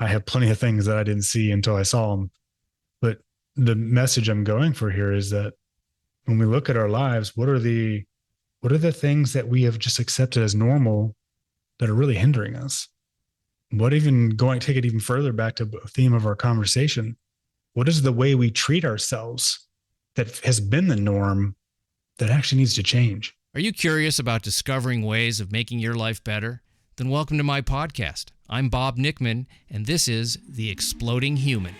I have plenty of things that I didn't see until I saw them. But the message I'm going for here is that when we look at our lives, what are the things that we have just accepted as normal that are really hindering us? What even going take it even further back to the theme of our conversation? What is the way we treat ourselves that has been the norm that actually needs to change? Are you curious about discovering ways of making your life better? Then welcome to my podcast. I'm Bob Nickman, and this is The Exploding Human.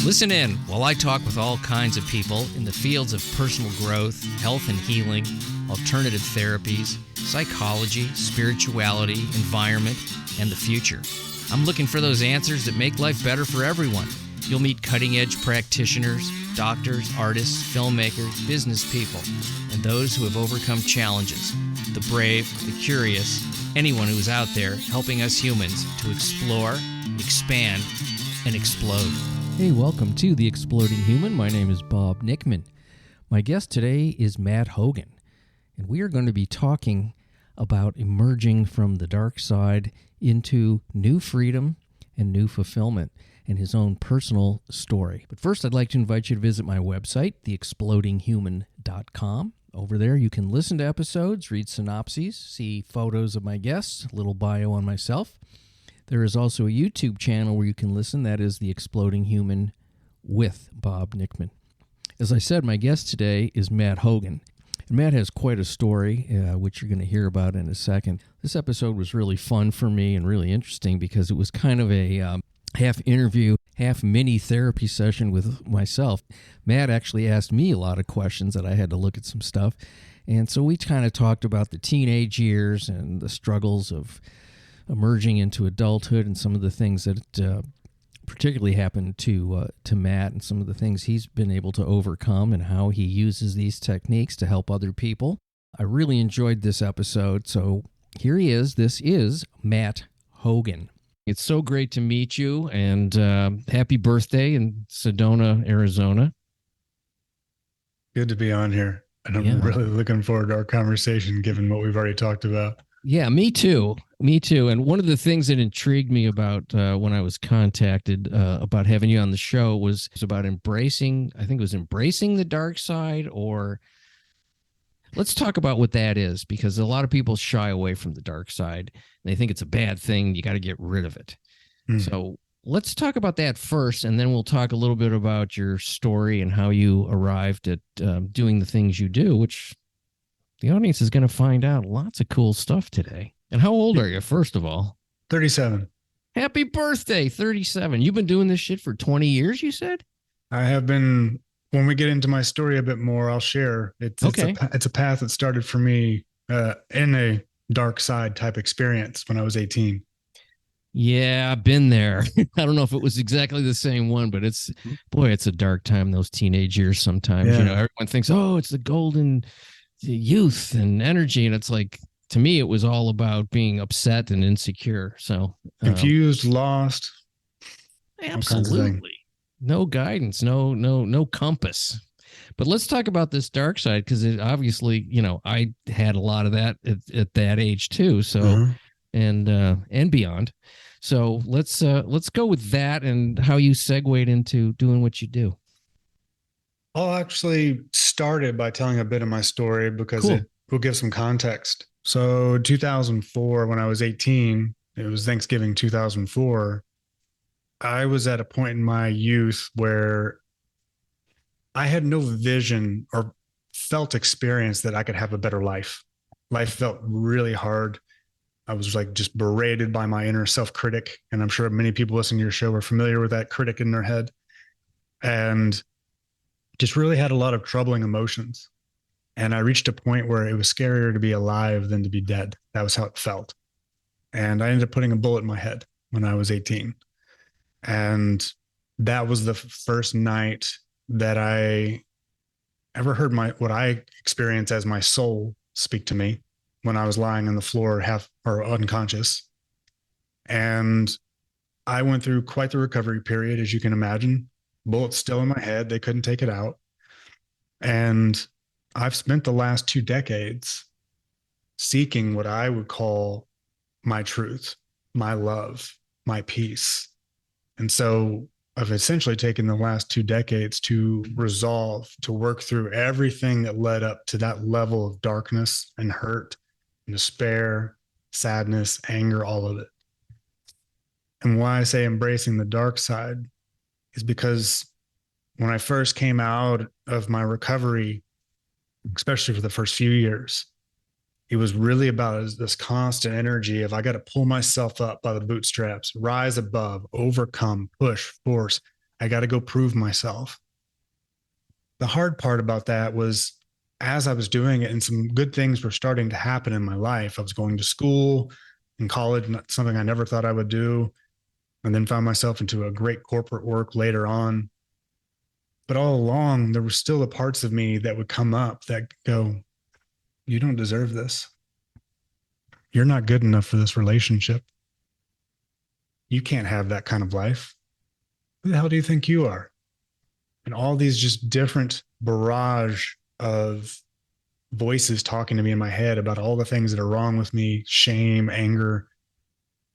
Listen in while I talk with all kinds of people in the fields of personal growth, health and healing, alternative therapies, psychology, spirituality, environment, and the future. I'm looking for those answers that make life better for everyone. You'll meet cutting-edge practitioners, doctors, artists, filmmakers, business people, and those who have overcome challenges. The brave, the curious, anyone who's out there helping us humans to explore, expand, and explode. Hey, welcome to The Exploding Human. My name is Bob Nickman. My guest today is Matt Hogan, and we are going to be talking about emerging from the dark side into new freedom and new fulfillment and his own personal story. But first, I'd like to invite you to visit my website, theexplodinghuman.com. Over there, you can listen to episodes, read synopses, see photos of my guests, a little bio on myself. There is also a YouTube channel where you can listen. That is The Exploding Human with Bob Nickman. As I said, my guest today is Matt Hogan. And Matt has quite a story, which you're going to hear about in a second. This episode was really fun for me and really interesting because it was kind of a half interview, half mini therapy session with myself. Matt actually asked me a lot of questions that I had to look at some stuff. And so we kind of talked about the teenage years and the struggles of emerging into adulthood and some of the things that particularly happened to Matt and some of the things he's been able to overcome and how he uses these techniques to help other people. I really enjoyed this episode, so here he is. This is Matt Hogan. It's so great to meet you, and happy birthday in Sedona, Arizona. Good to be on here, and I'm really looking forward to our conversation given what we've already talked about. Yeah, me too. Me too. And one of the things that intrigued me about when I was contacted about having you on the show was about embracing the dark side, or let's talk about what that is, because a lot of people shy away from the dark side. They think it's a bad thing. You got to get rid of it. So let's talk about that first, and then we'll talk a little bit about your story and how you arrived at doing the things you do, which the audience is going to find out lots of cool stuff today. And how old are you, first of all? 37. Happy birthday, 37. You've been doing this shit for 20 years, you said? I have been. When we get into my story a bit more, I'll share. It's a path that started for me in a dark side type experience when I was 18. Yeah, I've been there. I don't know if it was exactly the same one, but it's a dark time, those teenage years sometimes. Yeah. You know, everyone thinks, oh, it's the golden youth and energy. And it's like, to me, it was all about being upset and insecure. So confused, lost. Absolutely. No guidance, no compass. But let's talk about this dark side, because it obviously, I had a lot of that at that age too. So, and beyond. So let's go with that and how you segued into doing what you do. I'll actually start it by telling a bit of my story because it will give some context. So 2004, when I was 18, it was Thanksgiving 2004. I was at a point in my youth where I had no vision or felt experience that I could have a better life. Life felt really hard. I was like just berated by my inner self-critic. And I'm sure many people listening to your show are familiar with that critic in their head. And just really had a lot of troubling emotions. And I reached a point where it was scarier to be alive than to be dead. That was how it felt. And I ended up putting a bullet in my head when I was 18. And that was the first night that I ever heard what I experience as my soul speak to me when I was lying on the floor half or unconscious. And I went through quite the recovery period, as you can imagine. Bullets still in my head. They couldn't take it out. And I've spent the last 2 decades seeking what I would call my truth, my love, my peace. And so I've essentially taken the last 2 decades to resolve, to work through everything that led up to that level of darkness and hurt and despair, sadness, anger, all of it. And why I say embracing the dark side is because when I first came out of my recovery, especially for the first few years, it was really about this constant energy of I got to pull myself up by the bootstraps, rise above, overcome, push, force. I got to go prove myself. The hard part about that was as I was doing it and some good things were starting to happen in my life, I was going to school in college, something I never thought I would do, and then found myself into a great corporate work later on. But all along, there were still the parts of me that would come up that go, you don't deserve this. You're not good enough for this relationship. You can't have that kind of life. Who the hell do you think you are? And all these just different barrage of voices talking to me in my head about all the things that are wrong with me, shame, anger.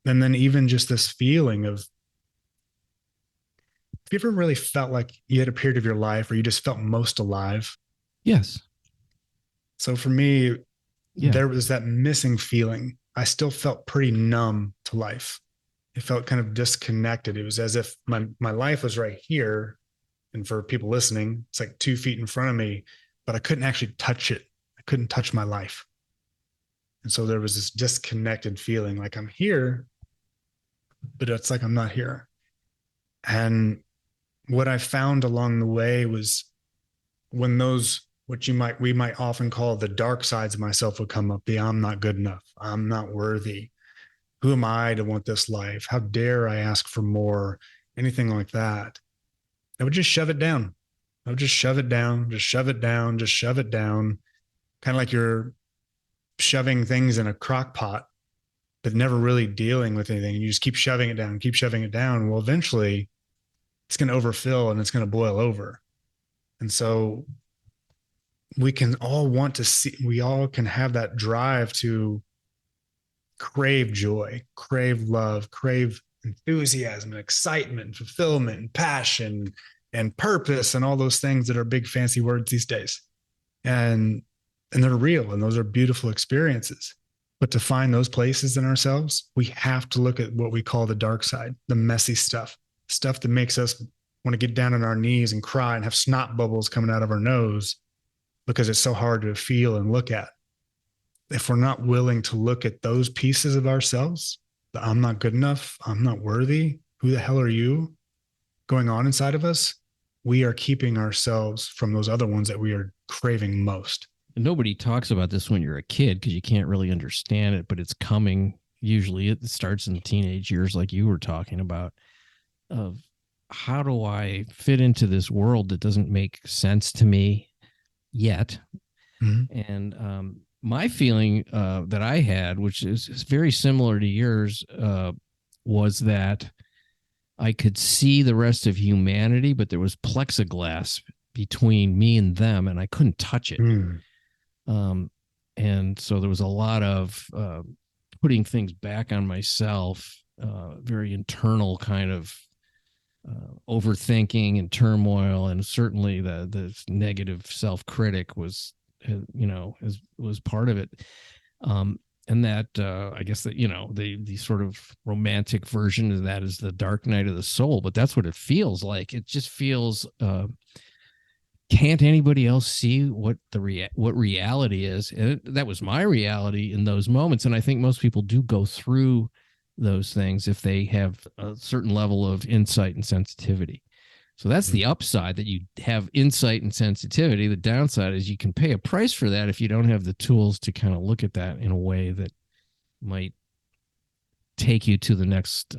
And then even just this feeling of, have you ever really felt like you had a period of your life where you just felt most alive? Yes. So for me, there was that missing feeling. I still felt pretty numb to life. It felt kind of disconnected. It was as if my life was right here. And for people listening, it's like 2 feet in front of me, but I couldn't actually touch it. I couldn't touch my life. And so there was this disconnected feeling like I'm here, but it's like I'm not here. And what I found along the way was when those, we might often call the dark sides of myself would come up, the I'm not good enough, I'm not worthy. Who am I to want this life? How dare I ask for more? Anything like that. I would just shove it down. I would just shove it down, just shove it down, just shove it down. Kind of like you're shoving things in a crock pot, but never really dealing with anything. You just keep shoving it down, keep shoving it down. Well, eventually it's going to overfill and it's going to boil over. And so we can all want to see, we all can have that drive to crave joy, crave love, crave enthusiasm and excitement and fulfillment and passion and purpose and all those things that are big fancy words these days. And they're real and those are beautiful experiences. But to find those places in ourselves, we have to look at what we call the dark side, the messy stuff that makes us want to get down on our knees and cry and have snot bubbles coming out of our nose because it's so hard to feel and look at. If we're not willing to look at those pieces of ourselves, the I'm not good enough, I'm not worthy, who the hell are you, going on inside of us, we are keeping ourselves from those other ones that we are craving most. Nobody talks about this when you're a kid because you can't really understand it, but it's coming. Usually it starts in the teenage years like you were talking about, of how do I fit into this world that doesn't make sense to me yet? Mm-hmm. And my feeling that I had, which is very similar to yours, was that I could see the rest of humanity, but there was plexiglass between me and them, and I couldn't touch it. And so there was a lot of putting things back on myself, very internal kind of overthinking and turmoil, and certainly the negative self-critic was part of it. And that I guess that the sort of romantic version of that is the dark night of the soul, but that's what it feels like. It just feels can't anybody else see what reality is? And that was my reality in those moments. And I think most people do go through those things if they have a certain level of insight and sensitivity. So that's the upside, that you have insight and sensitivity. The downside is you can pay a price for that if you don't have the tools to kind of look at that in a way that might take you to the next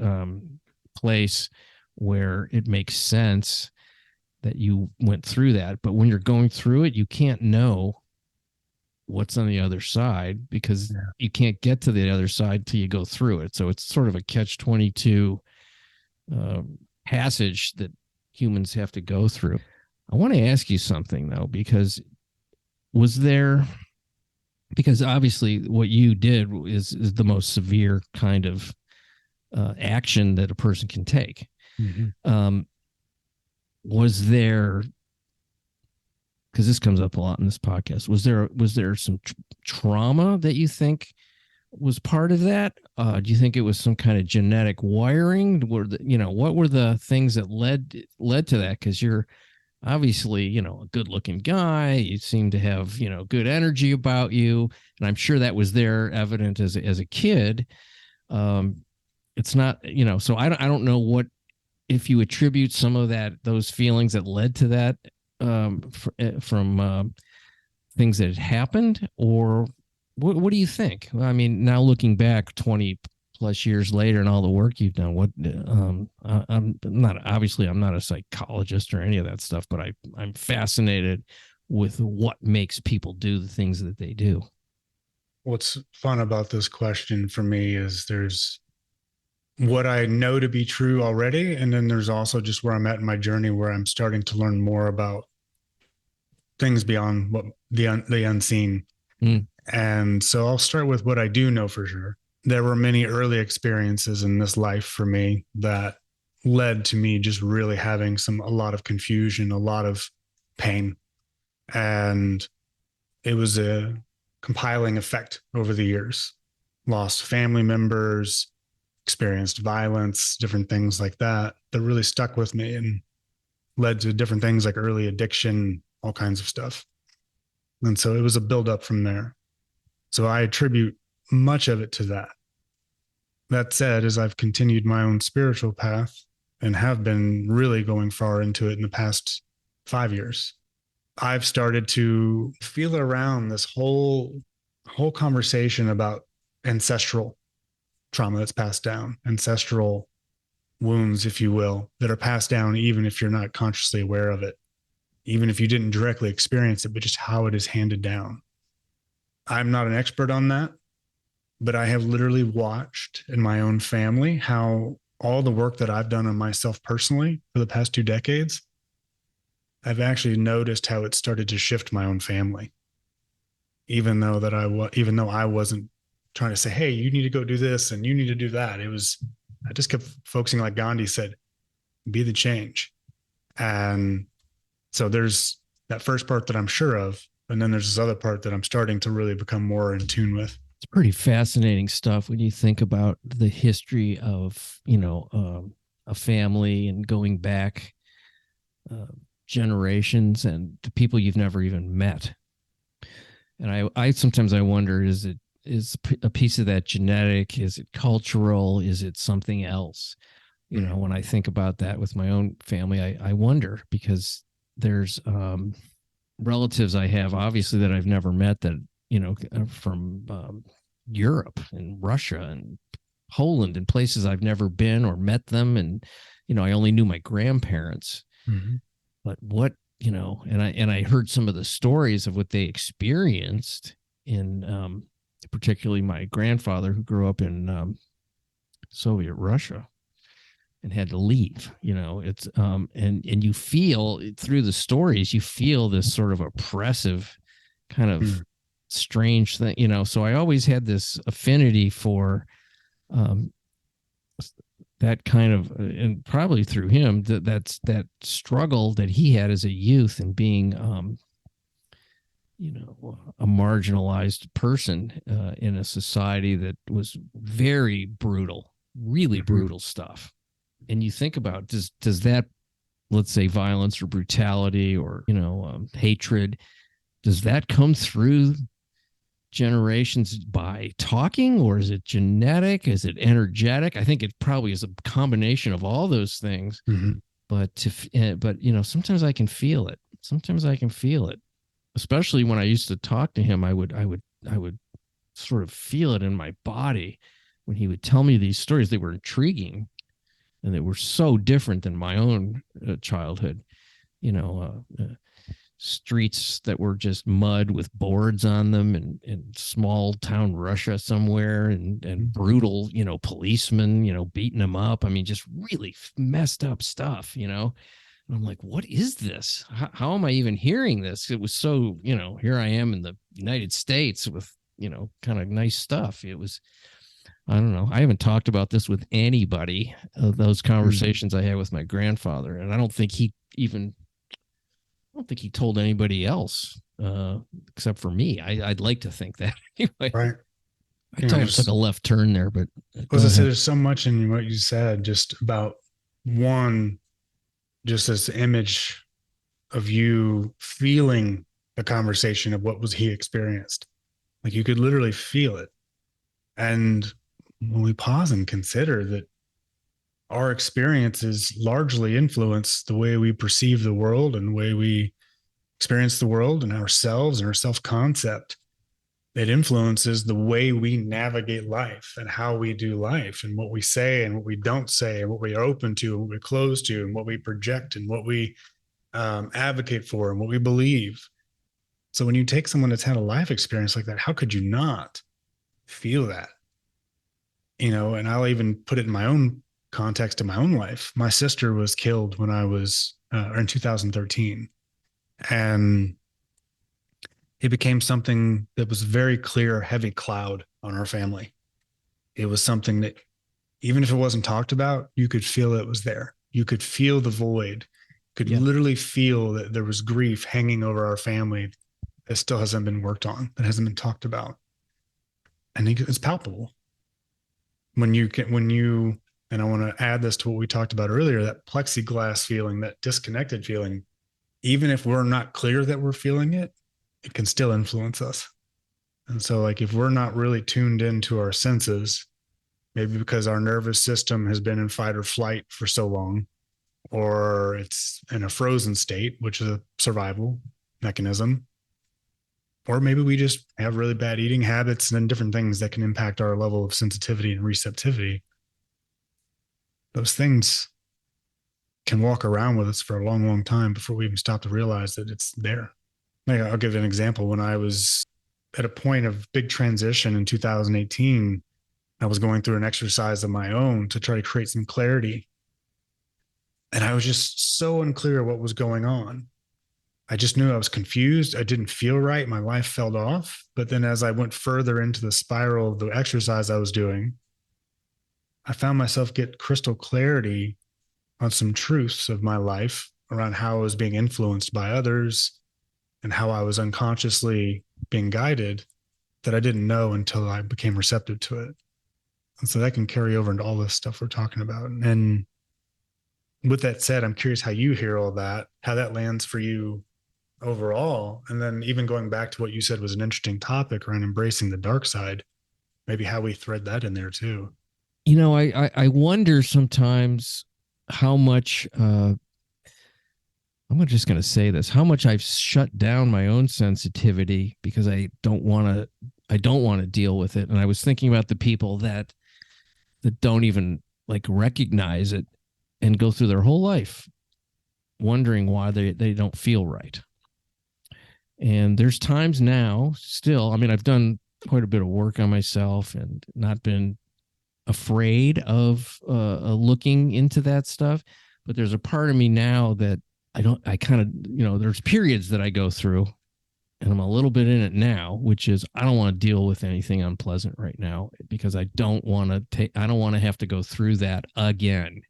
place where it makes sense that you went through that. But when you're going through it, you can't know what's on the other side because you can't get to the other side till you go through it. So it's sort of a catch-22 passage that humans have to go through. I want to ask you something though, because was there, because obviously what you did is the most severe kind of action that a person can take. Um, was there, because this comes up a lot in this podcast, was there some trauma that you think was part of that? Do you think it was some kind of genetic wiring? What were the things that led to that? Because you're obviously, a good looking guy. You seem to have, good energy about you. And I'm sure that was there evident as a kid. It's not, so I don't know what, if you attribute some of those feelings that led to that from things that had happened, or what do you think? I mean, now looking back 20 plus years later and all the work you've done, I'm not a psychologist or any of that stuff, but I'm fascinated with what makes people do the things that they do. What's fun about this question for me is there's what I know to be true already, and then there's also just where I'm at in my journey, where I'm starting to learn more about things beyond what the unseen. And so I'll start with what I do know for sure. There were many early experiences in this life for me that led to me just really having a lot of confusion, a lot of pain. And it was a compiling effect over the years. Lost family members, experienced violence, different things like that really stuck with me and led to different things like early addiction, all kinds of stuff. And so it was a buildup from there. So I attribute much of it to that. That said, as I've continued my own spiritual path and have been really going far into it in the past 5 years, I've started to feel around this whole conversation about ancestral trauma that's passed down, ancestral wounds, if you will, that are passed down even if you're not consciously aware of it, even if you didn't directly experience it, but just how it is handed down. I'm not an expert on that, but I have literally watched in my own family how all the work that I've done on myself personally for the past 2 decades, I've actually noticed how it started to shift my own family. Even though I wasn't trying to say, hey, you need to go do this and you need to do that. I just kept focusing, like Gandhi said, be the change. And so there's that first part that I'm sure of. And then there's this other part that I'm starting to really become more in tune with. It's pretty fascinating stuff when you think about the history of, a family and going back generations and to people you've never even met. And I sometimes I wonder, is a piece of that genetic? Is it cultural? Is it something else? When I think about that with my own family, I wonder, because there's relatives I have, obviously, that I've never met that, from Europe and Russia and Poland and places I've never been or met them. And, I only knew my grandparents. Mm-hmm. But what, and I heard some of the stories of what they experienced in, particularly my grandfather, who grew up in Soviet Russia and had to leave. It's and you feel through the stories, you feel this sort of oppressive kind of strange thing. So I always had this affinity for that kind of, and probably through him, that's that struggle that he had as a youth and being a marginalized person in a society that was very brutal, really brutal stuff. And you think about, does that, let's say, violence or brutality or hatred, does that come through generations by talking, or is it genetic? Is it energetic? I think it probably is a combination of all those things. Mm-hmm. But sometimes I can feel it. Especially when I used to talk to him, I would sort of feel it in my body when he would tell me these stories. They were intriguing, and they were so different than my own childhood. Streets that were just mud with boards on them, and small town Russia somewhere, and brutal, policemen, beating them up. I mean, just really messed up stuff, And I'm like, what is this? How am I even hearing this? It was so, here I am in the United States with, kind of nice stuff. It was, I don't know. I haven't talked about this with anybody, those conversations I had with my grandfather. And I don't think he told anybody else, except for me. I'd like to think that anyway. Right. I totally took a left turn there, but as I said, there's so much in what you said, just about one, just this image of you feeling the conversation of what was he experienced. Like you could literally feel it. And when we pause and consider that our experiences largely influence the way we perceive the world and the way we experience the world and ourselves and our self-concept, it influences the way we navigate life and how we do life and what we say and what we don't say and what we are open to and what we're closed to and what we project and what we advocate for and what we believe. So when you take someone that's had a life experience like that, how could you not feel that? And I'll even put it in my own context of my own life. My sister was killed when I was in 2013. And it became something that was very clear, heavy cloud on our family. It was something that, even if it wasn't talked about, you could feel it was there. You could feel the void, could literally feel that there was grief hanging over our family that still hasn't been worked on, that hasn't been talked about. And it's palpable. And I want to add this to what we talked about earlier, that plexiglass feeling, that disconnected feeling, even if we're not clear that we're feeling it, it can still influence us. And so like, if we're not really tuned into our senses, maybe because our nervous system has been in fight or flight for so long, or it's in a frozen state, which is a survival mechanism, or maybe we just have really bad eating habits and different things that can impact our level of sensitivity and receptivity. Those things can walk around with us for a long, long time before we even stop to realize that it's there. Like, I'll give an example. When I was at a point of big transition in 2018, I was going through an exercise of my own to try to create some clarity. And I was just so unclear what was going on. I just knew I was confused. I didn't feel right. My life fell off. But then as I went further into the spiral of the exercise I was doing, I found myself get crystal clarity on some truths of my life around how I was being influenced by others and how I was unconsciously being guided that I didn't know until I became receptive to it. And so that can carry over into all this stuff we're talking about. And with that said, I'm curious how you hear all that, how that lands for you overall. And then even going back to what you said was an interesting topic around embracing the dark side, maybe how we thread that in there too. I wonder sometimes how much, I'm just going to say this, how much I've shut down my own sensitivity because I don't want to deal with it. And I was thinking about the people that don't even like recognize it and go through their whole life wondering why they don't feel right. And there's times now still, I mean, I've done quite a bit of work on myself and not been afraid of looking into that stuff. But there's a part of me now that there's periods that I go through and I'm a little bit in it now, which is I don't want to deal with anything unpleasant right now because I don't want to have to go through that again.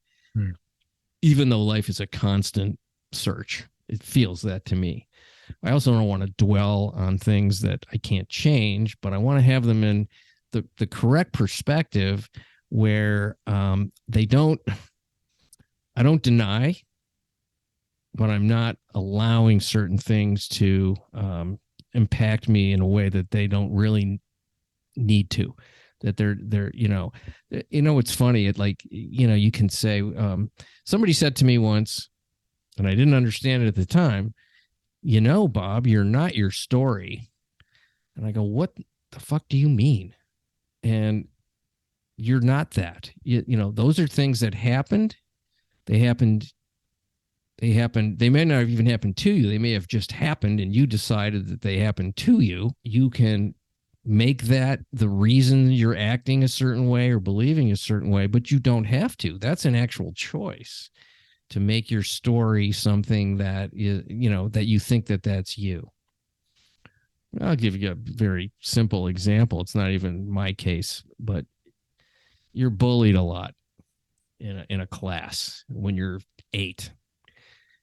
Even though life is a constant search, it feels that to me. I also don't want to dwell on things that I can't change, but I want to have them in the correct perspective where I don't deny, but I'm not allowing certain things to impact me in a way that they don't really need to. That they're it's funny. You can say somebody said to me once, and I didn't understand it at the time. Bob, you're not your story. And I go, what the fuck do you mean? And you're not that. Those are things that happened. They happened. They may not have even happened to you. They may have just happened and you decided that they happened to you. You can make that the reason you're acting a certain way or believing a certain way, but you don't have to. That's an actual choice. to make your story something that is, that you think that that's you. I'll give you a very simple example. It's not even my case, but you're bullied a lot in a class when you're 8,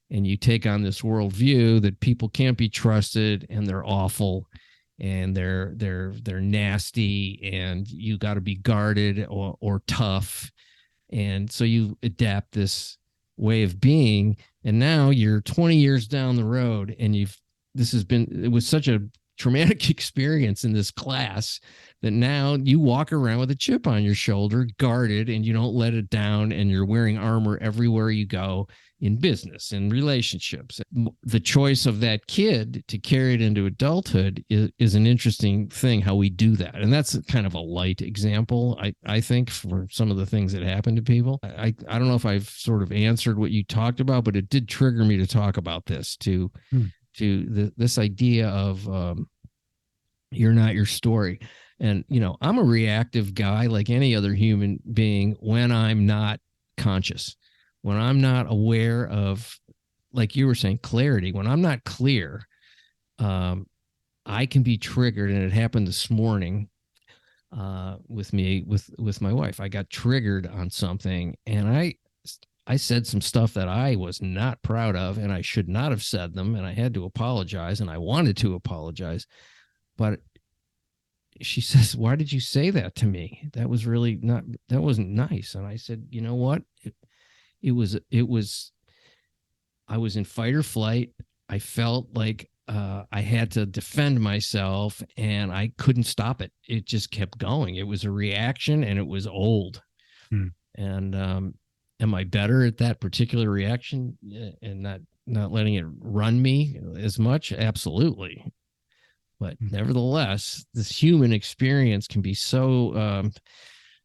and you take on this worldview that people can't be trusted and they're awful and they're nasty and you got to be guarded or tough. And so you adapt this way of being, and now you're 20 years down the road, and it was such a traumatic experience in this class that now you walk around with a chip on your shoulder, guarded, and you don't let it down, and you're wearing armor everywhere you go in business and relationships. The choice of that kid to carry it into adulthood is an interesting thing, how we do that. And that's kind of a light example, I think, for some of the things that happen to people. I don't know if I've sort of answered what you talked about, but it did trigger me to talk about this, to this idea of you're not your story. And, I'm a reactive guy like any other human being when I'm not conscious, when I'm not aware of, like you were saying, clarity. When I'm not clear, I can be triggered. And it happened this morning with my wife. I got triggered on something, and I said some stuff that I was not proud of, and I should not have said them, and I had to apologize, and I wanted to apologize. But she says, "Why did you say that to me? That wasn't nice." And I said, "You know what? It was, I was in fight or flight. I felt like I had to defend myself, and I couldn't stop it. It just kept going. It was a reaction, and it was old. And am I better at that particular reaction and not letting it run me as much? Absolutely. But nevertheless, this human experience can be so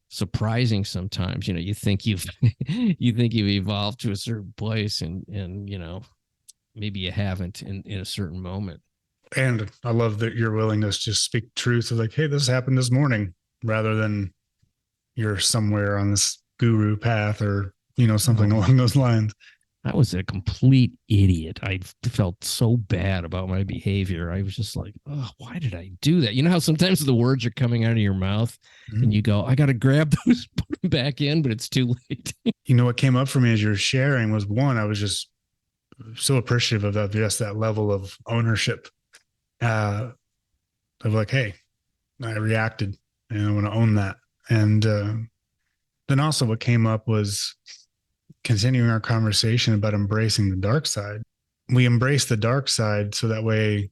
surprising sometimes. You think you've evolved to a certain place, and maybe you haven't in a certain moment. And I love that your willingness to speak truth of like, hey, this happened this morning, rather than you're somewhere on this guru path or something along those lines. I was a complete idiot. I felt so bad about my behavior. I was just like, oh, why did I do that? You know how sometimes the words are coming out of your mouth and you go, I got to grab those, put them back in, but it's too late. What came up for me as you're sharing was, one, I was just so appreciative of just that level of ownership of like, hey, I reacted and I want to own that. And then also what came up was continuing our conversation about embracing the dark side. We embrace the dark side so that way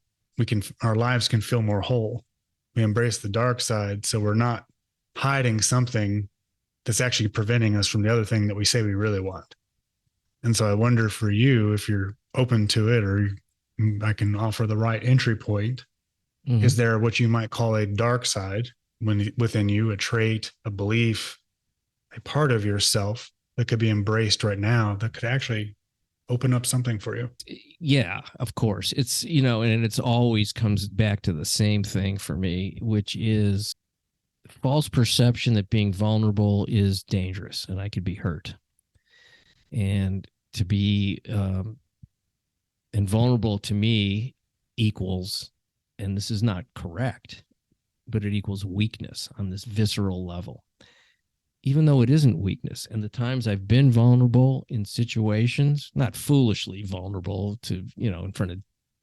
our lives can feel more whole. We embrace the dark side so we're not hiding something that's actually preventing us from the other thing that we say we really want. And so I wonder for you, if you're open to it, or I can offer the right entry point, is there what you might call a dark side within you, a trait, a belief, a part of yourself that could be embraced right now that could actually open up something for you? Yeah, of course. It's, and it's always comes back to the same thing for me, which is false perception that being vulnerable is dangerous and I could be hurt. And to be invulnerable to me equals, and this is not correct, but it equals weakness on this visceral level, even though it isn't weakness. And the times I've been vulnerable in situations, not foolishly vulnerable to, in front of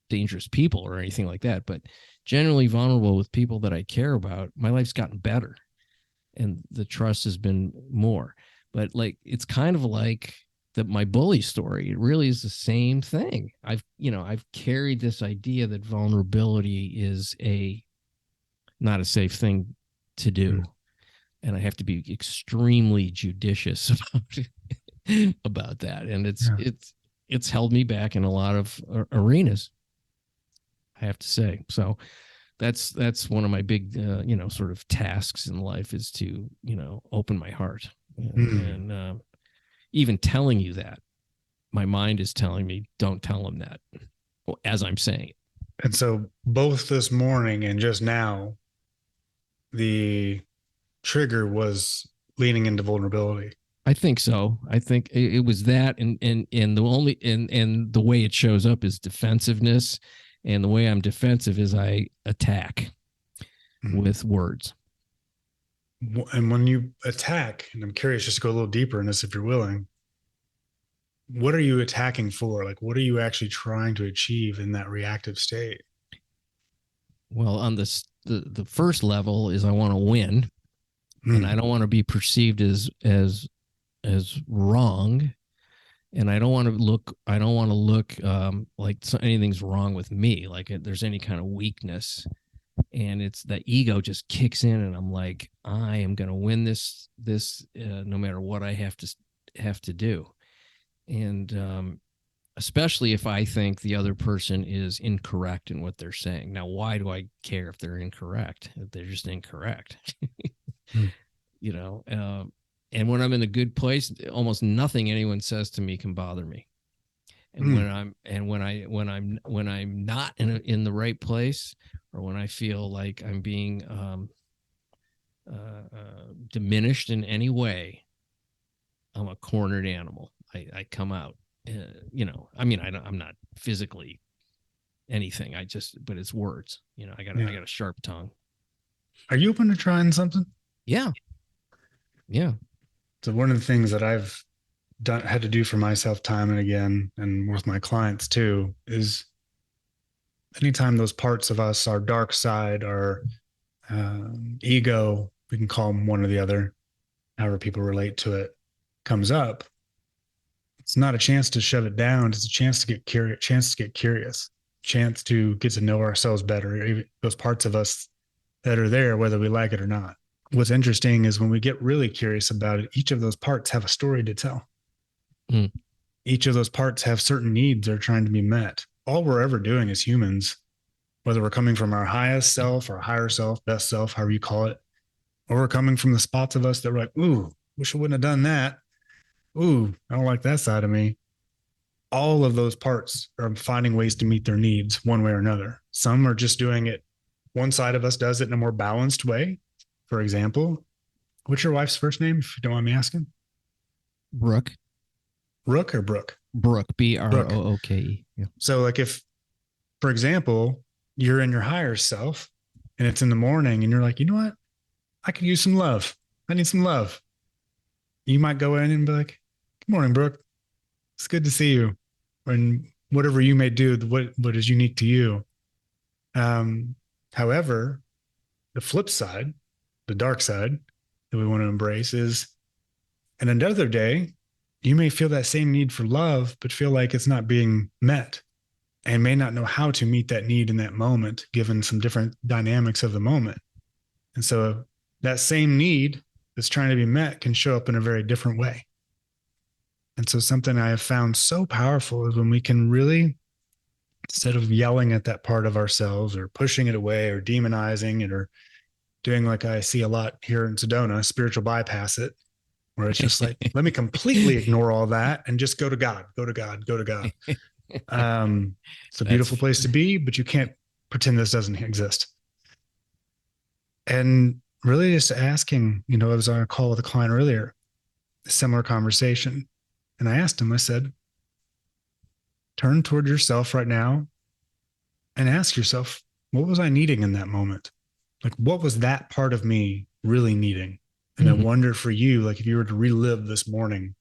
dangerous people or anything like that, but generally vulnerable with people that I care about, my life's gotten better and the trust has been more. But it's kind of like my bully story. It really is the same thing. I've carried this idea that vulnerability is not a safe thing to do. And I have to be extremely judicious about that. And it's held me back in a lot of arenas, I have to say. So that's one of my big, sort of tasks in life, is to, open my heart. And even telling you that, my mind is telling me, don't tell him that, as I'm saying it. And so both this morning and just now, the trigger was leaning into vulnerability. I think so. I think it was that, and the only and the way it shows up is defensiveness, and the way I'm defensive is I attack with words. And when you attack, and I'm curious, just to go a little deeper in this, if you're willing, what are you attacking for? Like, what are you actually trying to achieve in that reactive state? Well, on the first level is I want to win, and I don't want to be perceived as wrong, and I don't want to look like anything's wrong with me, like there's any kind of weakness, and it's the ego just kicks in, and I'm like, I am going to win this no matter what I have to do, and especially if I think the other person is incorrect in what they're saying. Now, why do I care if they're incorrect? If they're just incorrect, you know. And when I'm in a good place, almost nothing anyone says to me can bother me. And when I'm not in the right place, or when I feel like I'm being diminished in any way, I'm a cornered animal. I come out. I mean, I'm not physically anything. But it's words. I got a sharp tongue. Are you open to trying something? Yeah. So one of the things that I've had to do for myself time and again, and with my clients too, is anytime those parts of us, our dark side, our ego, we can call them one or the other, however people relate to it, comes up. It's not a chance to shove it down. It's a chance to get curious, chance to get to know ourselves better, those parts of us that are there, whether we like it or not. What's interesting is when we get really curious about it, each of those parts have a story to tell. Each of those parts have certain needs that are trying to be met. All we're ever doing as humans, whether we're coming from our highest self or higher self, best self, however you call it, or we're coming from the spots of us that we're like, ooh, wish I wouldn't have done that. Ooh, I don't like that side of me. All of those parts are finding ways to meet their needs one way or another. Some are just doing it. One side of us does it in a more balanced way. For example, what's your wife's first name, if you don't mind me asking? Brooke. Rook or Brooke? Brooke, Brooke. Yeah. So like if, for example, you're in your higher self and it's in the morning and you're like, you know what? I could use some love. I need some love. You might go in and be like, good morning, Brooke. It's good to see you. And whatever you may do, what is unique to you. However, the flip side, the dark side that we want to embrace is, and another day, you may feel that same need for love, but feel like it's not being met and may not know how to meet that need in that moment, given some different dynamics of the moment. And so that same need that's trying to be met can show up in a very different way. And so something I have found so powerful is when we can really, instead of yelling at that part of ourselves or pushing it away or demonizing it or doing like I see a lot here in Sedona, spiritual bypass it, where it's just like, let me completely ignore all that and just go to God, go to God, go to God. It's a beautiful place to be, but you can't pretend this doesn't exist. And really just asking, I was on a call with a client earlier, a similar conversation. And I asked him, I said, turn toward yourself right now and ask yourself, what was I needing in that moment? Like, what was that part of me really needing? And I wonder for you, like if you were to relive this morning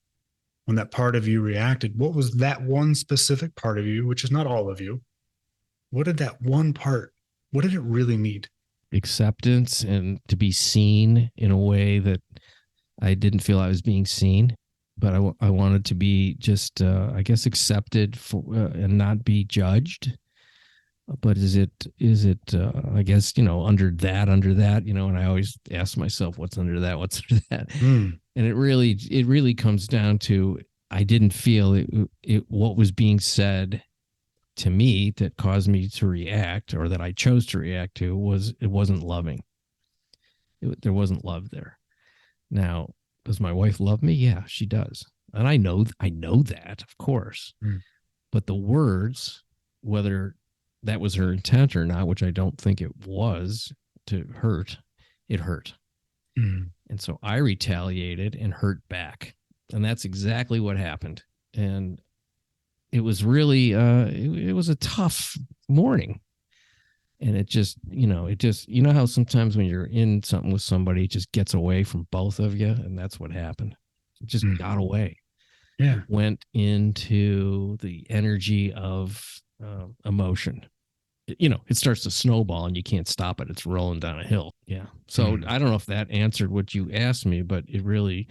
when that part of you reacted, what was that one specific part of you, which is not all of you? What did that one part, what did it really need? Acceptance and to be seen in a way that I didn't feel I was being seen, but I wanted to be just, I guess, accepted and not be judged. But is it, I guess, under that, and I always ask myself, what's under that? What's under that? And it really comes down to, I didn't feel it what was being said to me that caused me to react, or that I chose to react to, it wasn't loving. There wasn't love there. Now, does my wife love me? Yeah, she does. And I know that, of course. But the words, whether that was her intent or not, which I don't think it was, to hurt, it hurt. And so I retaliated and hurt back. And that's exactly what happened. And it was really, it was a tough morning. And it just, you know how sometimes when you're in something with somebody, it just gets away from both of you. And that's what happened. It just got away. Yeah. It went into the energy of emotion. It starts to snowball and you can't stop it. It's rolling down a hill. Yeah. So I don't know if that answered what you asked me, but it really,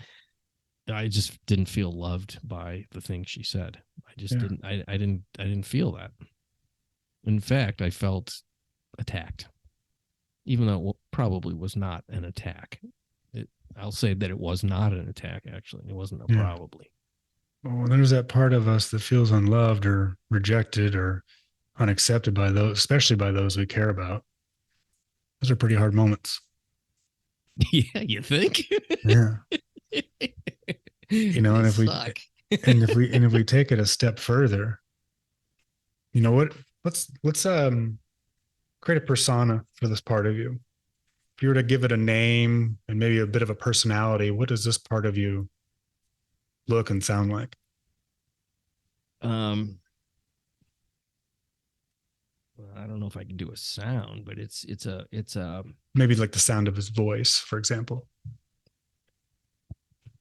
I just didn't feel loved by the things she said. I just didn't, I didn't feel that. In fact, I felt attacked, even though it probably was not an attack. I'll say that it was not an attack. Actually, it wasn't a probably. Well, there's that part of us that feels unloved or rejected or unaccepted by those, especially by those we care about. Those are pretty hard moments. Yeah, you think? Yeah. And if suck. and if we take it a step further, you know what? Let's create a persona for this part of you. If you were to give it a name and maybe a bit of a personality, what does this part of you look and sound like? I don't know if I can do a sound, but it's a maybe like the sound of his voice, for example.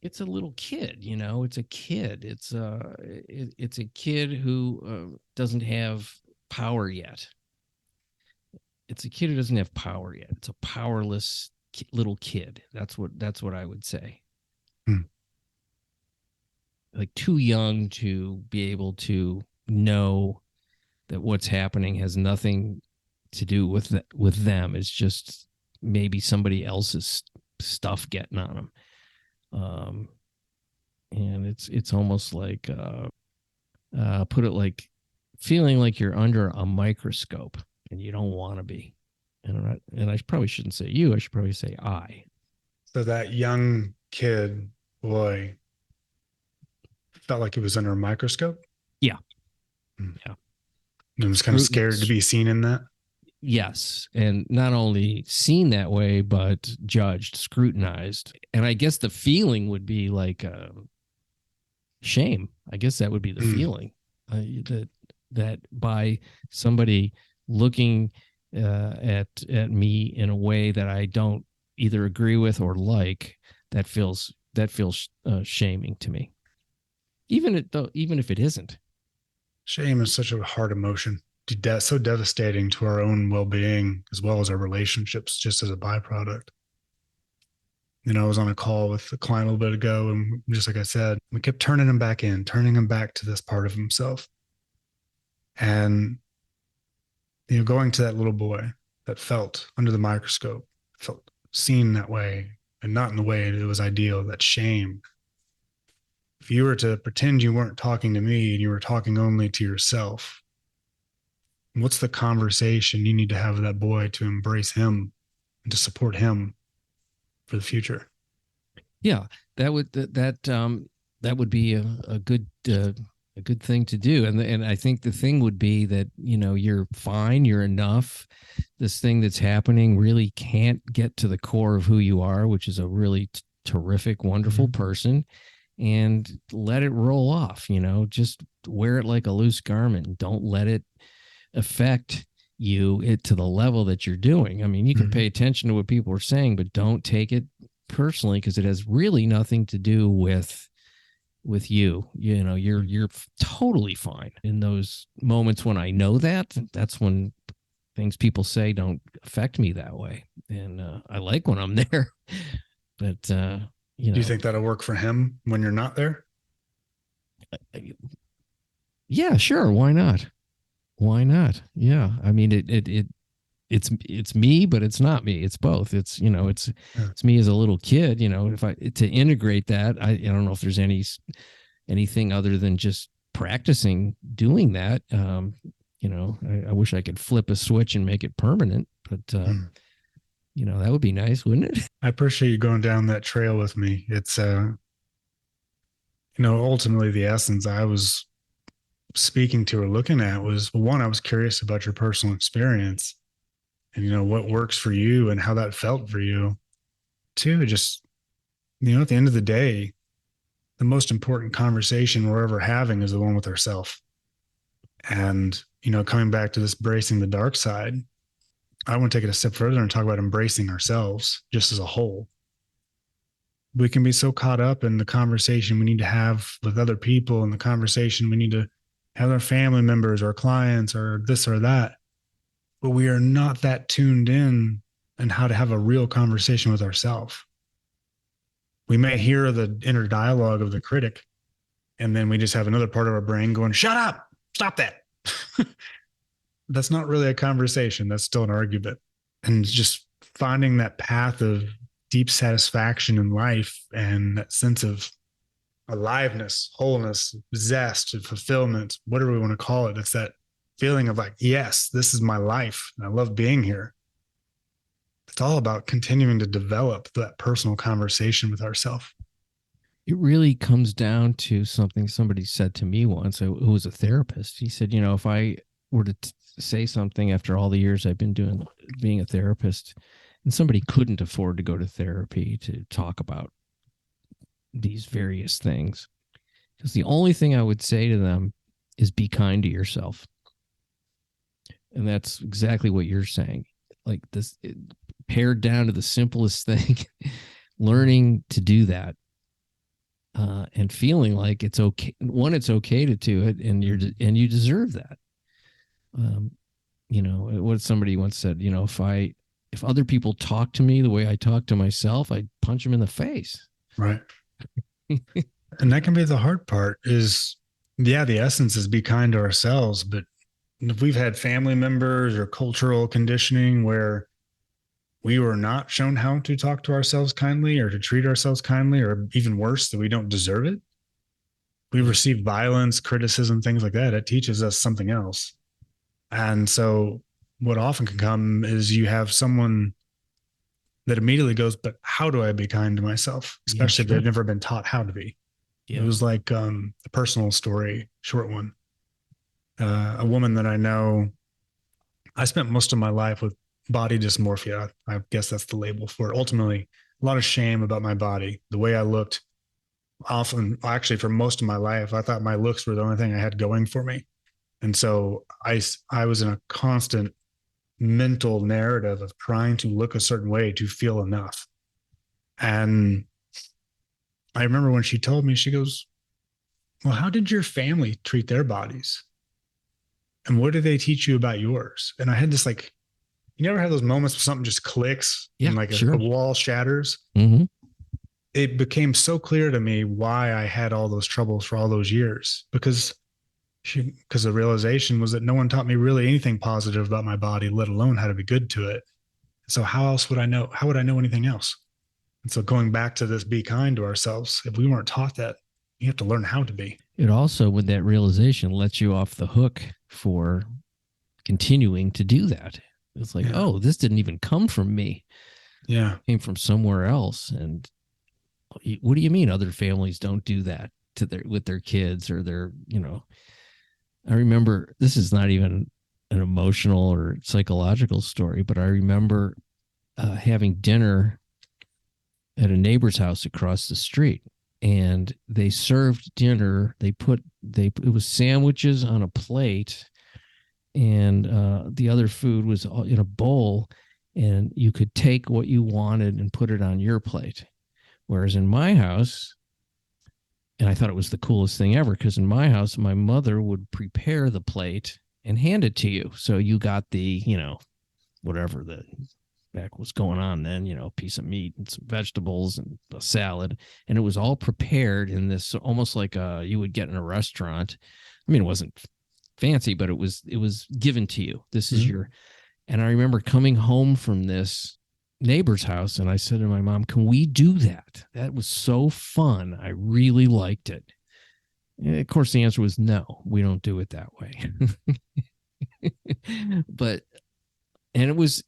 It's a little kid, it's a kid. It's a kid who doesn't have power yet. It's a kid who doesn't have power yet. It's a powerless little kid. That's what I would say. Like too young to be able to know that what's happening has nothing to do with them. It's just maybe somebody else's stuff getting on them. And it's almost like put it like feeling like you're under a microscope and you don't want to be. And I probably shouldn't say you. I should probably say I. So that young kid boy felt like he was under a microscope. Yeah. Yeah. And was kind of scared to be seen in that. Yes. And not only seen that way, but judged, scrutinized. And I guess the feeling would be like shame. I guess that would be the feeling that by somebody looking at me in a way that I don't either agree with or like, that feels shaming to me. Even if it isn't. Shame is such a hard emotion. So devastating to our own well-being as well as our relationships, just as a byproduct. I was on a call with a client a little bit ago, and just like I said, we kept turning him back to this part of himself. And, going to that little boy that felt under the microscope, felt seen that way and not in the way that was ideal, that shame. If you were to pretend you weren't talking to me and you were talking only to yourself, what's the conversation you need to have with that boy to embrace him and to support him for the future? Yeah, that would be a good thing to do. And I think the thing would be that, you're fine, you're enough. This thing that's happening really can't get to the core of who you are, which is a really terrific, wonderful person. And let it roll off, just wear it like a loose garment. Don't let it affect you to the level that you're doing. I mean, you can pay attention to what people are saying, but don't take it personally, because it has really nothing to do with you. You're totally fine. In those moments when I know that's when things people say don't affect me that way. And I like when I'm there. But do you think that'll work for him when you're not there? Yeah, sure. Why not? Yeah. I mean, it's me, but it's not me. It's both. It's me as a little kid. If I to integrate that, I don't know if there's anything other than just practicing doing that. I wish I could flip a switch and make it permanent, but that would be nice, wouldn't it? I appreciate you going down that trail with me. It's ultimately the essence I was speaking to or looking at was, one, I was curious about your personal experience and what works for you and how that felt for you. Two, just at the end of the day, the most important conversation we're ever having is the one with ourselves. And, coming back to this bracing the dark side, I want to take it a step further and talk about embracing ourselves just as a whole. We can be so caught up in the conversation we need to have with other people and the conversation we need to have with our family members or clients or this or that, but we are not that tuned in and how to have a real conversation with ourselves. We may hear the inner dialogue of the critic, and then we just have another part of our brain going, shut up, stop that. That's not really a conversation. That's still an argument. And just finding that path of deep satisfaction in life and that sense of aliveness, wholeness, zest, and fulfillment, whatever we want to call it. It's that feeling of like, yes, this is my life. And I love being here. It's all about continuing to develop that personal conversation with ourselves. It really comes down to something somebody said to me once, who was a therapist. He said, if I were to say something after all the years I've been being a therapist, and somebody couldn't afford to go to therapy to talk about these various things, because the only thing I would say to them is be kind to yourself. And that's exactly what you're saying. Like this, pared down to the simplest thing, learning to do that, and feeling like it's okay. One, it's okay to do it, and you deserve that. What somebody once said, if other people talk to me the way I talk to myself, I'd punch them in the face. Right. And that can be the hard part is, the essence is be kind to ourselves. But if we've had family members or cultural conditioning where we were not shown how to talk to ourselves kindly or to treat ourselves kindly, or even worse, that we don't deserve it, we've received violence, criticism, things like that. It teaches us something else. And so what often can come is you have someone that immediately goes, but how do I be kind to myself? Especially if they've never been taught how to be. Yeah. It was like a personal story, short one. A woman that I know, I spent most of my life with body dysmorphia. I guess that's the label for it. Ultimately, a lot of shame about my body, the way I looked. Often, actually, for most of my life, I thought my looks were the only thing I had going for me. And so I was in a constant mental narrative of trying to look a certain way to feel enough. And I remember when she told me, she goes, well, how did your family treat their bodies? And what did they teach you about yours? And I had this like, you never have those moments where something just clicks and like a wall shatters. Mm-hmm. It became so clear to me why I had all those troubles for all those years, because the realization was that no one taught me really anything positive about my body, let alone how to be good to it. So how else would I know? How would I know anything else? And so going back to this, be kind to ourselves. If we weren't taught that, you have to learn how to be. It also, with that realization, lets you off the hook for continuing to do that. It's like, oh, this didn't even come from me. Yeah. It came from somewhere else. And what do you mean other families don't do that with their kids or their, I remember, this is not even an emotional or psychological story, but I remember having dinner at a neighbor's house across the street, and they served dinner. It was sandwiches on a plate, and the other food was in a bowl, and you could take what you wanted and put it on your plate. Whereas in my house, and I thought it was the coolest thing ever, because in my house, my mother would prepare the plate and hand it to you. So you got the, whatever the back was going on then, piece of meat and some vegetables and a salad. And it was all prepared in this almost like you would get in a restaurant. I mean, it wasn't fancy, but it was given to you. This is your, and I remember coming home from this neighbor's house, and I said to my mom, can we do that? That was so fun. I really liked it. And of course, the answer was no, we don't do it that way. And it was,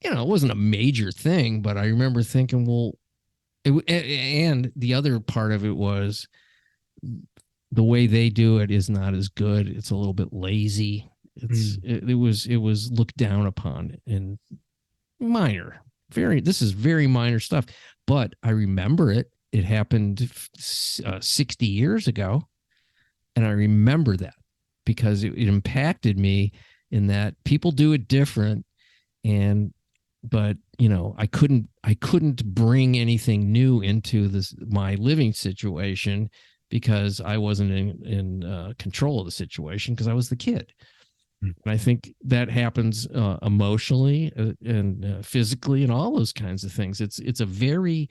it wasn't a major thing, but I remember thinking, well, and the other part of it was the way they do it is not as good. It's a little bit lazy. It was looked down upon and minor. This is very minor stuff, but I remember it, it happened 60 years ago. And I remember that because it impacted me in that people do it different. But I couldn't bring anything new into my living situation because I wasn't in control of the situation because I was the kid. And I think that happens emotionally and physically and all those kinds of things. It's a very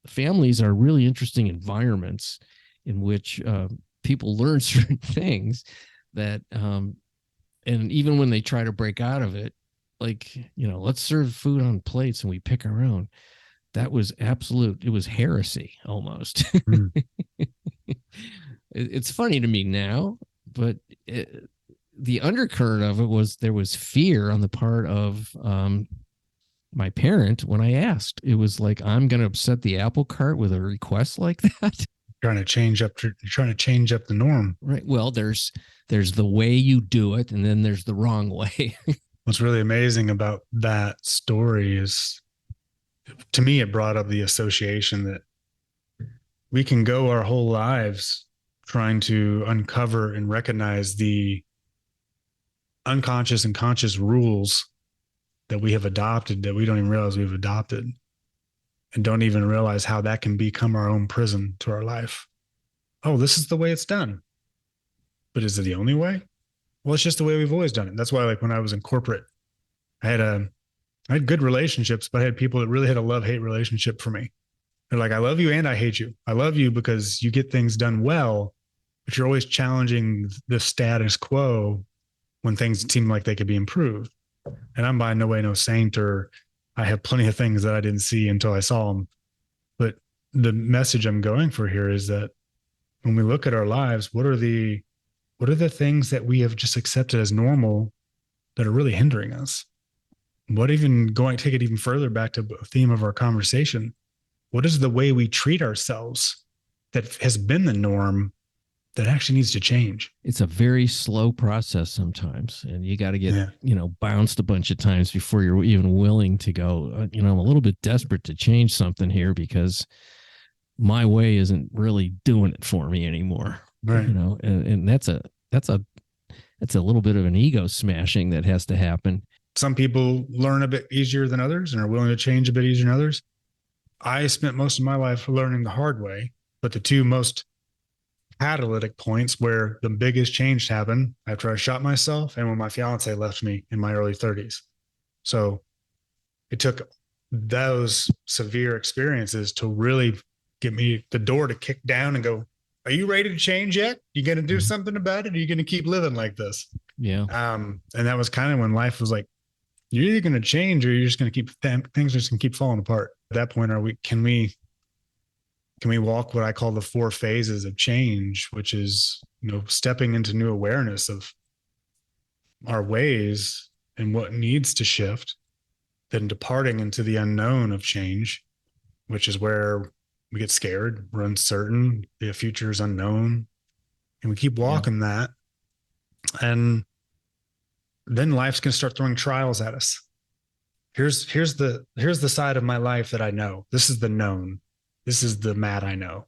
families are really interesting environments in which people learn certain things that and even when they try to break out of it, like, let's serve food on plates and we pick our own. That was it was heresy almost. Mm. It's funny to me now, but the undercurrent of it was there was fear on the part of my parent when I asked. It was like, I'm going to upset the apple cart with a request like that. Trying to change up the norm. Right. Well, there's the way you do it, and then there's the wrong way. What's really amazing about that story is, to me, it brought up the association that we can go our whole lives trying to uncover and recognize the unconscious and conscious rules that we have adopted that we don't even realize we've adopted, and don't even realize how that can become our own prison to our life. Oh, this is the way it's done. But is it the only way? Well, it's just the way we've always done it. That's why, like, when I was in corporate, I had good relationships, but I had people that really had a love-hate relationship for me. They're like, I love you and I hate you. I love you because you get things done well, but you're always challenging the status quo when things seem like they could be improved. And I'm by no way no saint, or I have plenty of things that I didn't see until I saw them. But the message I'm going for here is that when we look at our lives, what are the things that we have just accepted as normal that are really hindering us? What, even take it even further back to the theme of our conversation, what is the way we treat ourselves that has been the norm that actually needs to change? It's a very slow process sometimes, and you got to get, bounced a bunch of times before you're even willing to go, I'm a little bit desperate to change something here because my way isn't really doing it for me anymore. Right. And that's a little bit of an ego smashing that has to happen. Some people learn a bit easier than others and are willing to change a bit easier than others. I spent most of my life learning the hard way, but the two most catalytic points where the biggest change happened after I shot myself and when my fiance left me in my early 30s. So it took those severe experiences to really get me the door to kick down and go, are you ready to change yet? You going to do something about it? Or are you going to keep living like this? Yeah. And that was kind of when life was like, you're either going to change or you're just going to keep things are just going to keep falling apart. At that point, can we walk what I call the 4 phases of change, which is, stepping into new awareness of our ways and what needs to shift, then departing into the unknown of change, which is where we get scared, we're uncertain, the future is unknown, and we keep walking that. And then life's going to start throwing trials at us. Here's the side of my life that I know. This is the known. This is the Matt I know.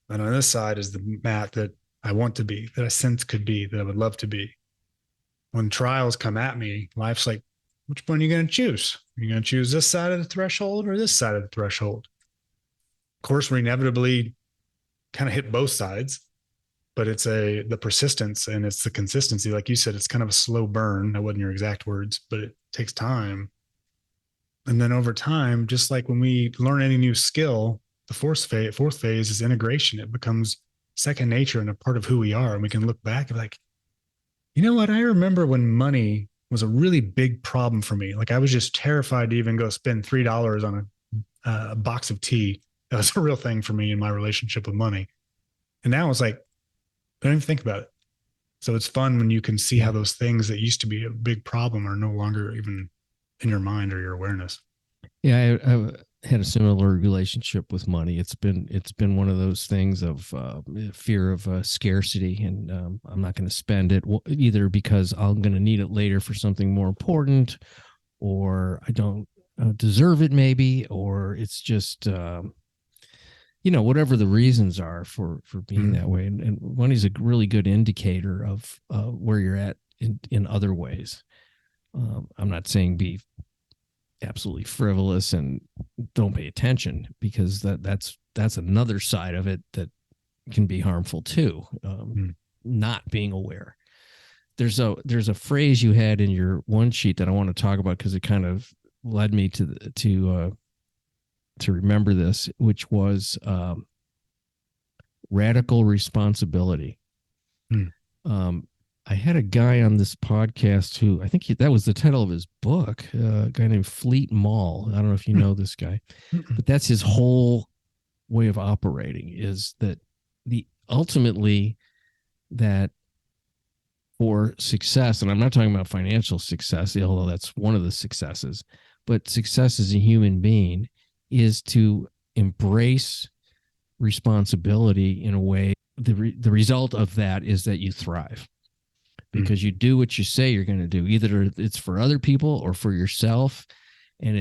And on this side is the Matt that I want to be, that I sense could be, that I would love to be. When trials come at me, life's like, which one are you going to choose? Are you going to choose this side of the threshold or this side of the threshold? Of course, we inevitably kind of hit both sides, but it's the persistence and it's the consistency. Like you said, it's kind of a slow burn. That wasn't your exact words, but it takes time. And then over time, just like when we learn any new skill, the fourth phase is integration. It becomes second nature and a part of who we are. And we can look back and be like, you know what? I remember when money was a really big problem for me. Like I was just terrified to even go spend $3 on a box of tea. That was a real thing for me in my relationship with money. And now it's like, don't even think about it. So it's fun when you can see how those things that used to be a big problem are no longer even in your mind or your awareness. Yeah, I've had a similar relationship with money. It's been one of those things of fear of scarcity, and I'm not going to spend it either because I'm going to need it later for something more important, or I don't deserve it maybe, or it's just whatever the reasons are for being that way. And money's a really good indicator of where you're at in other ways. I'm not saying be absolutely frivolous and don't pay attention, because that's another side of it that can be harmful too. Not being aware. There's a phrase you had in your one sheet that I want to talk about, because it kind of led me to remember this, which was radical responsibility. I had a guy on this podcast who, I think that was the title of his book, a guy named Fleet Mall. I don't know if you know this guy, but that's his whole way of operating, is that ultimately that for success, and I'm not talking about financial success, although that's one of the successes, but success as a human being is to embrace responsibility in a way. The result of that is that you thrive, because you do what you say you're going to do. Either it's for other people or for yourself. And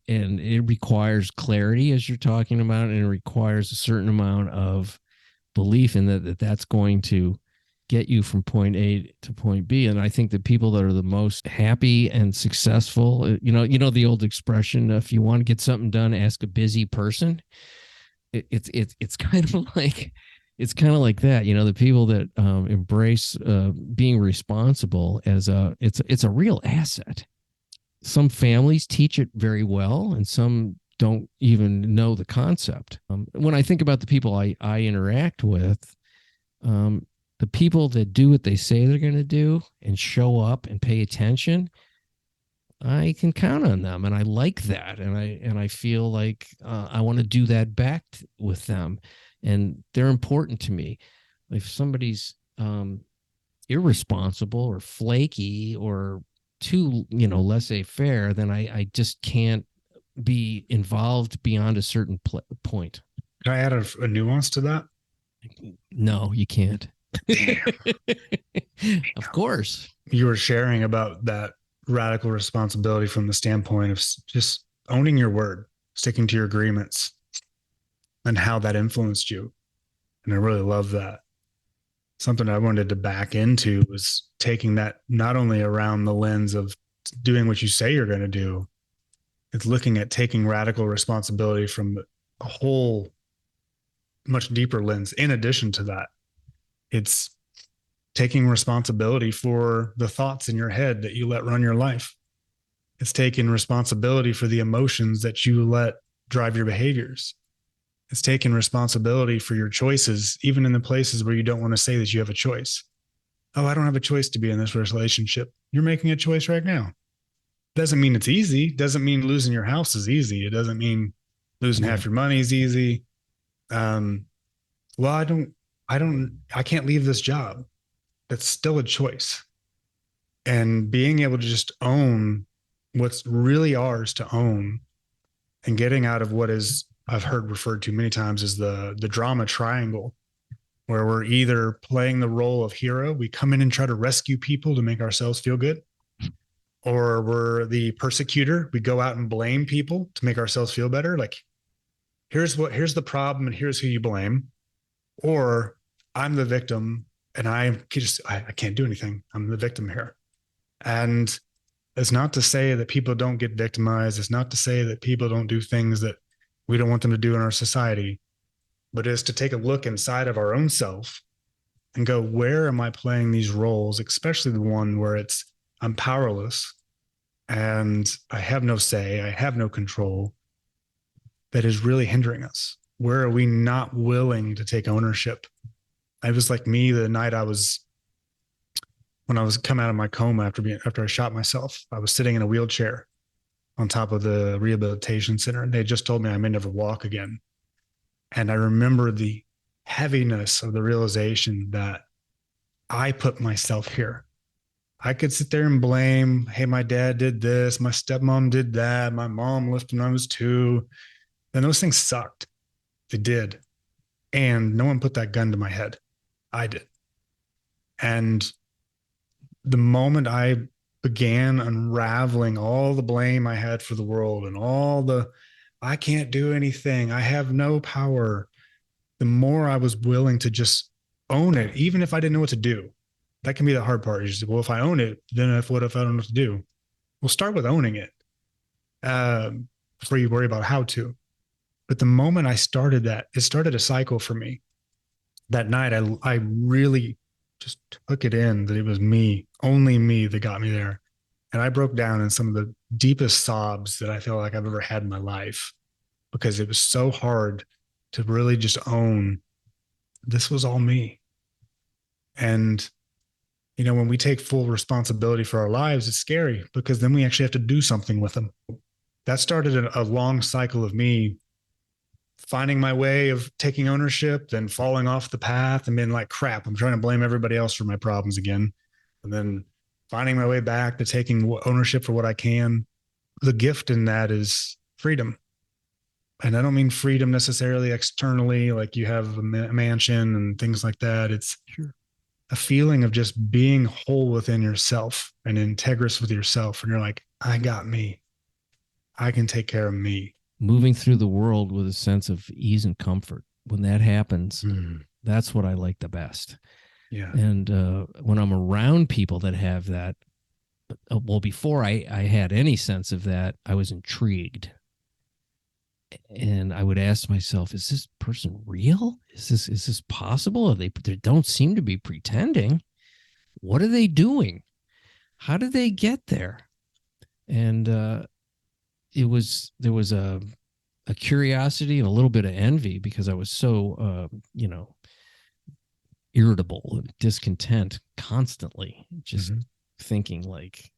it requires clarity, as you're talking about, and it requires a certain amount of belief in that's going to get you from point A to point B. And I think the people that are the most happy and successful, the old expression, if you want to get something done, ask a busy person. It's kind of like, that, the people that embrace being responsible as it's a real asset. Some families teach it very well, and some don't even know the concept. When I think about the people I interact with, the people that do what they say they're going to do and show up and pay attention, I can count on them, and I like that, and I feel like I want to do that back with them, and they're important to me. If somebody's irresponsible or flaky or too laissez-faire, then I just can't be involved beyond a certain point. Can I add a nuance to that? No, you can't. Damn. Of course. You were sharing about that radical responsibility from the standpoint of just owning your word, sticking to your agreements, and how that influenced you. And I really love that. Something I wanted to back into was taking that not only around the lens of doing what you say you're going to do, it's looking at taking radical responsibility from a whole much deeper lens. In addition to that, it's taking responsibility for the thoughts in your head that you let run your life. It's taking responsibility for the emotions that you let drive your behaviors. It's taking responsibility for your choices, even in the places where you don't want to say that you have a choice. Oh, I don't have a choice to be in this relationship. You're making a choice right now. Doesn't mean it's easy. Doesn't mean losing your house is easy. It doesn't mean losing half your money is easy. Well, I can't leave this job. That's still a choice. And being able to just own what's really ours to own, and getting out of what is, I've heard referred to many times as the drama triangle, where we're either playing the role of hero, we come in and try to rescue people to make ourselves feel good, or we're the persecutor, we go out and blame people to make ourselves feel better. Like, here's the problem and here's who you blame. Or I'm the victim and I can't do anything. I'm the victim here. And it's not to say that people don't get victimized. It's not to say that people don't do things that we don't want them to do in our society, but it's to take a look inside of our own self and go, where am I playing these roles, especially the one where I'm powerless and I have no say, I have no control, that is really hindering us? Where are we not willing to take ownership? It was like me the night when I was coming out of my coma after I shot myself. I was sitting in a wheelchair on top of the rehabilitation center, and they just told me I may never walk again. And I remember the heaviness of the realization that I put myself here. I could sit there and blame, hey, my dad did this, my stepmom did that, my mom left when I was 2. And those things sucked. They did. And no one put that gun to my head. I did. And the moment I began unraveling all the blame I had for the world and I can't do anything, I have no power, the more I was willing to just own it, even if I didn't know what to do. That can be the hard part. You just, well, if I own it, then what if I don't know what to do? We'll start with owning it before you worry about how to. But the moment I started that, it started a cycle for me. That night, I really just took it in that it was me, only me, that got me there. And I broke down in some of the deepest sobs that I feel like I've ever had in my life, because it was so hard to really just own this was all me. And, when we take full responsibility for our lives, it's scary because then we actually have to do something with them. That started a long cycle of me finding my way of taking ownership, then falling off the path and being like, crap, I'm trying to blame everybody else for my problems again. And then finding my way back to taking ownership for what I can. The gift in that is freedom. And I don't mean freedom necessarily externally, like you have a mansion and things like that. It's a feeling of just being whole within yourself and integrous with yourself. And you're like, I got me. I can take care of me. Moving through the world with a sense of ease and comfort. When that happens, that's what I like the best. Yeah. And when I'm around people that have that, well, before I had any sense of that, I was intrigued. And I would ask myself, is this person real? Is this possible? They don't seem to be pretending. What are they doing? How did they get there? And there was a curiosity and a little bit of envy because I was so irritable and discontent constantly, just thinking like,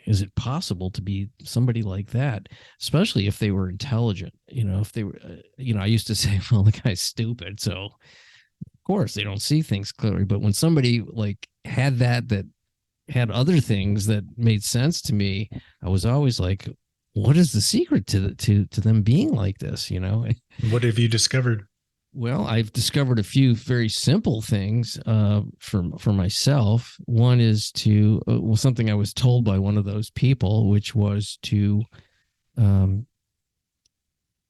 is it possible to be somebody like that, especially if they were intelligent? If they were, I used to say, well, the guy's stupid, so of course they don't see things clearly. But when somebody like had that had other things that made sense to me, I was always like, what is the secret to them being like this? What have you discovered? Well, I've discovered a few very simple things for myself. One is something I was told by one of those people, which was to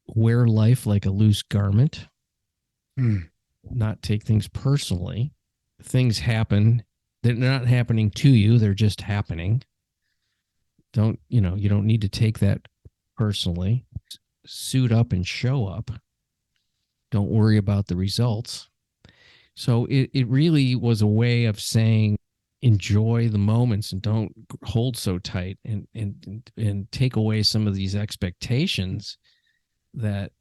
wear life like a loose garment, not take things personally. Things happen. They're not happening to you. They're just happening. You don't need to take that personally. Suit up and show up. Don't worry about the results. So it really was a way of saying, enjoy the moments and don't hold so tight, and take away some of these expectations that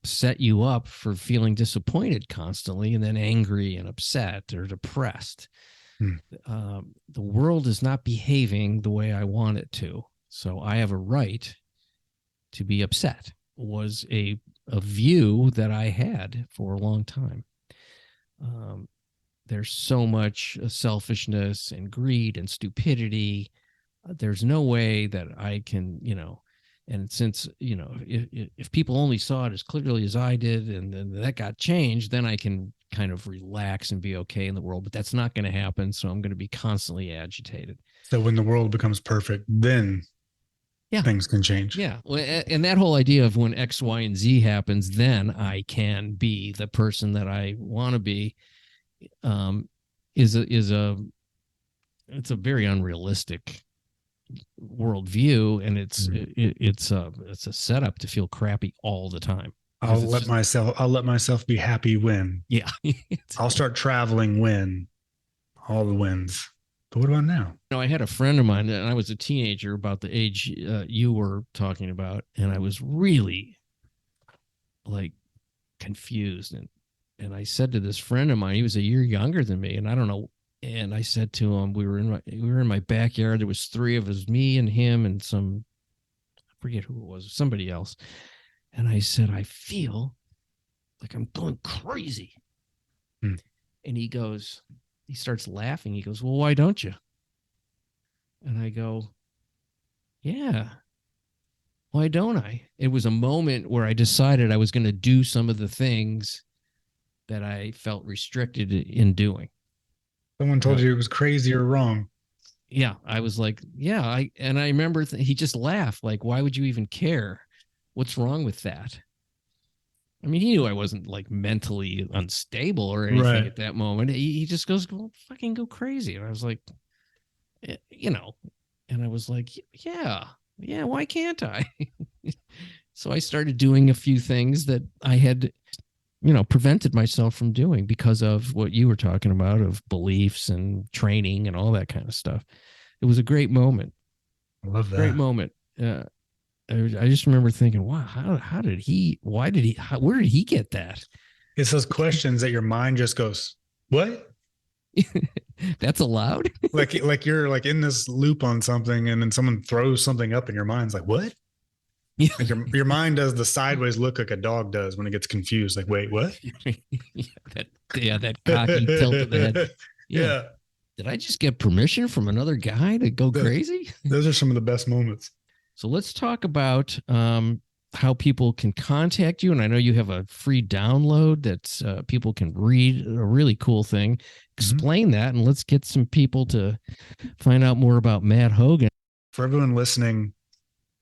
set you up for feeling disappointed constantly and then angry and upset or depressed. The world is not behaving the way I want it to, so I have a right to be upset. Was a view that I had for a long time. There's so much selfishness and greed and stupidity. There's no way that I can, and since, if people only saw it as clearly as I did and then that got changed, then I can kind of relax and be okay in the world. But that's not going to happen. So I'm going to be constantly agitated. So when the world becomes perfect, then things can change. Yeah. And that whole idea of when X, Y, and Z happens, then I can be the person that I want to be, it's a very unrealistic worldview. And it's a setup to feel crappy all the time. I'll let myself be happy when. Yeah. I'll start traveling when. All the wins. But what about now? I had a friend of mine, and I was a teenager about the age you were talking about, and I was really like confused. And I said to this friend of mine, he was a year younger than me, and I don't know. And I said to him, we were in my backyard. There was three of us, me and him, and I forget who it was, somebody else. And I said, I feel like I'm going crazy. And he starts laughing. He goes, well, why don't you? And I go, yeah, why don't I? It was a moment where I decided I was going to do some of the things that I felt restricted in doing. Someone told you it was crazy or wrong. Yeah. I was like, yeah. I remember he just laughed. Like, why would you even care? What's wrong with that? I mean, he knew I wasn't like mentally unstable or anything Right. at that moment. He just goes, well, fucking go crazy. And I was like, you know, and I was like, yeah, why can't I? So I started doing a few things that I had, prevented myself from doing because of what you were talking about of beliefs and training and all that kind of stuff. It was a great moment. I love that. Great moment. I just remember thinking, wow, how did he, where did he get that? It's those questions that your mind just goes, what? That's allowed? like you're like in this loop on something, and then someone throws something up and your mind's like, what? Yeah. Like your mind does the sideways look like a dog does when it gets confused. Like, wait, what? that cocky tilt of the head. Yeah. Did I just get permission from another guy to go crazy? Those are some of the best moments. So let's talk about how people can contact you. And I know you have a free download that people can read, a really cool thing. Explain that, and let's get some people to find out more about Matt Hogan. For everyone listening,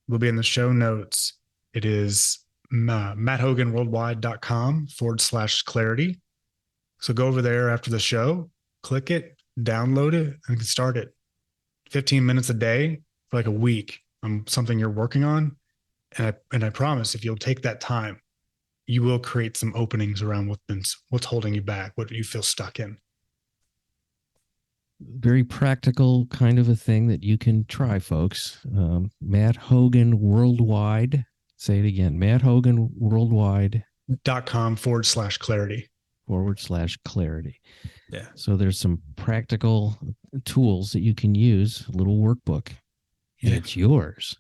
will be in the show notes. It is matthoganworldwide.com/clarity. So go over there after the show, click it, download it, and start it. 15 minutes a day for like a week on something you're working on. And I promise if you'll take that time, you will create some openings around what's holding you back, what you feel stuck in. Very practical kind of a thing that you can try, folks. Matt Hogan Worldwide. Say it again. Matt Hogan Worldwide.com/clarity. /clarity. Yeah. So there's some practical tools that you can use, a little workbook, and it's yours.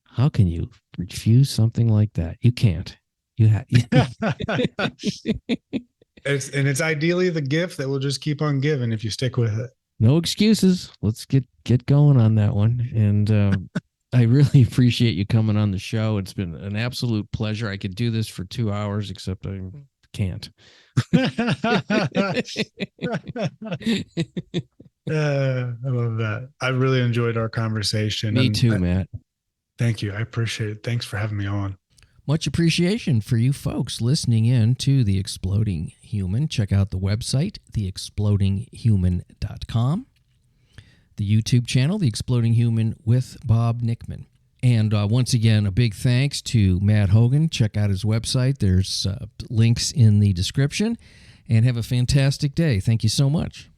How can you refuse something like that? You can't. You have. It's ideally the gift that will just keep on giving if you stick with it. No excuses. Let's get going on that one. And I really appreciate you coming on the show. It's been an absolute pleasure. I could do this for 2 hours, except I can't. I love that. I really enjoyed our conversation. Me too, Matt. Thank you. I appreciate it. Thanks for having me on. Much appreciation for you folks listening in to The Exploding Human. Check out the website, theexplodinghuman.com. The YouTube channel, The Exploding Human with Bob Nickman. And once again, a big thanks to Matt Hogan. Check out his website. There's links in the description. And have a fantastic day. Thank you so much.